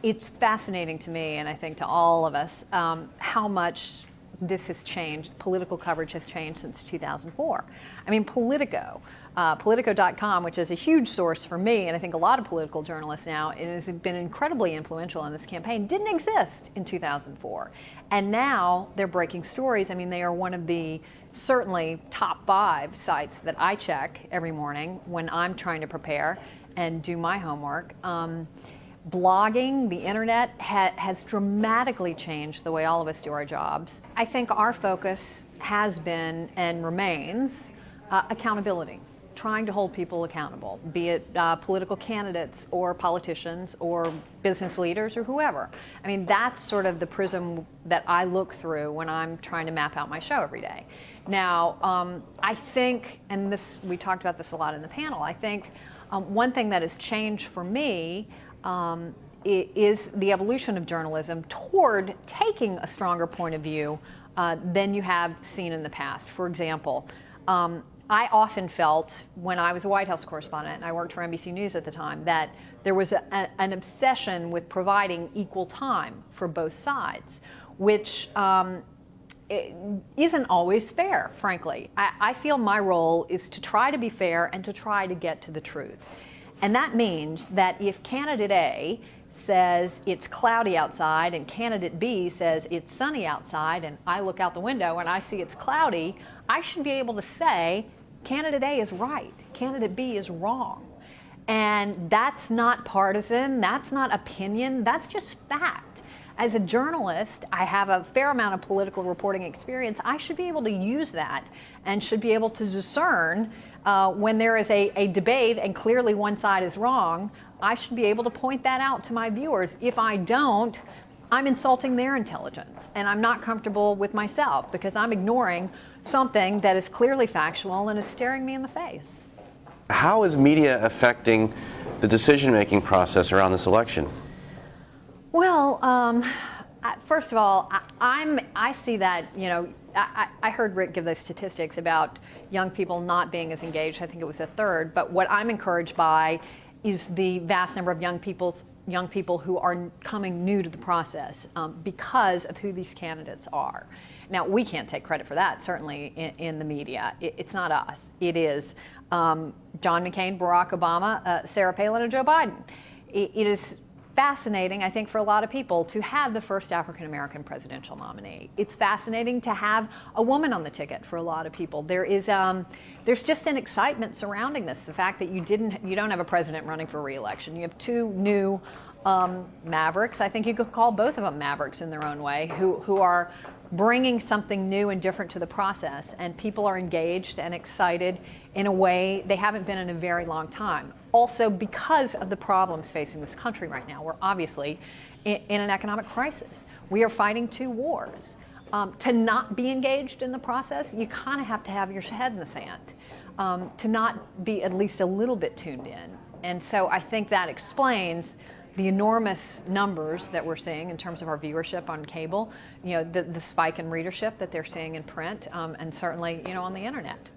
It's fascinating to me, and I think to all of us, how much this has changed. Political coverage has changed since 2004. I mean, Politico.com, which is a huge source for me, and I think a lot of political journalists now, it has been incredibly influential in this campaign, didn't exist in 2004. And now they're breaking stories. I mean, they are one of the certainly top 5 sites that I check every morning when I'm trying to prepare and do my homework. Blogging, the internet, has dramatically changed the way all of us do our jobs. I think our focus has been and remains accountability, trying to hold people accountable, be it political candidates or politicians or business leaders or whoever. I mean, that's sort of the prism that I look through when I'm trying to map out my show every day. Now, I think, and this, we talked about this a lot in the panel, I think one thing that has changed for me is the evolution of journalism toward taking a stronger point of view than you have seen in the past. For example, I often felt when I was a White House correspondent, and I worked for NBC News at the time, that there was an obsession with providing equal time for both sides, which isn't always fair, frankly. I feel my role is to try to be fair and to try to get to the truth. And that means that if candidate A says it's cloudy outside and candidate B says it's sunny outside, and I look out the window and I see it's cloudy, I should be able to say candidate A is right, candidate B is wrong. And that's not partisan, that's not opinion, that's just fact. As a journalist, I have a fair amount of political reporting experience. I should be able to use that and should be able to discern when there is a debate and clearly one side is wrong. I should be able to point that out to my viewers. If I don't, I'm insulting their intelligence, and I'm not comfortable with myself because I'm ignoring something that is clearly factual and is staring me in the face. How is media affecting the decision-making process around this election? Well, first of all, I see that, you know, I heard Rick give those statistics about young people not being as engaged. I think it was a third. But what I'm encouraged by is the vast number of young people who are coming new to the process because of who these candidates are. Now, we can't take credit for that, certainly in the media. It's not us. It is John McCain, Barack Obama, Sarah Palin, and Joe Biden. It is fascinating, I think, for a lot of people to have the first African-American presidential nominee. It's fascinating to have a woman on the ticket for a lot of people. There's just an excitement surrounding this. The fact that you don't have a president running for re-election. You have 2 new mavericks. I think you could call both of them mavericks in their own way, who are bringing something new and different to the process, and people are engaged and excited in a way they haven't been in a very long time. Also, because of the problems facing this country right now, we're obviously in an economic crisis. We are fighting 2 wars. To not be engaged in the process, you kind of have to have your head in the sand, to not be at least a little bit tuned in. And so I think that explains the enormous numbers that we're seeing in terms of our viewership on cable, you know, the spike in readership that they're seeing in print, and certainly, you know, on the internet.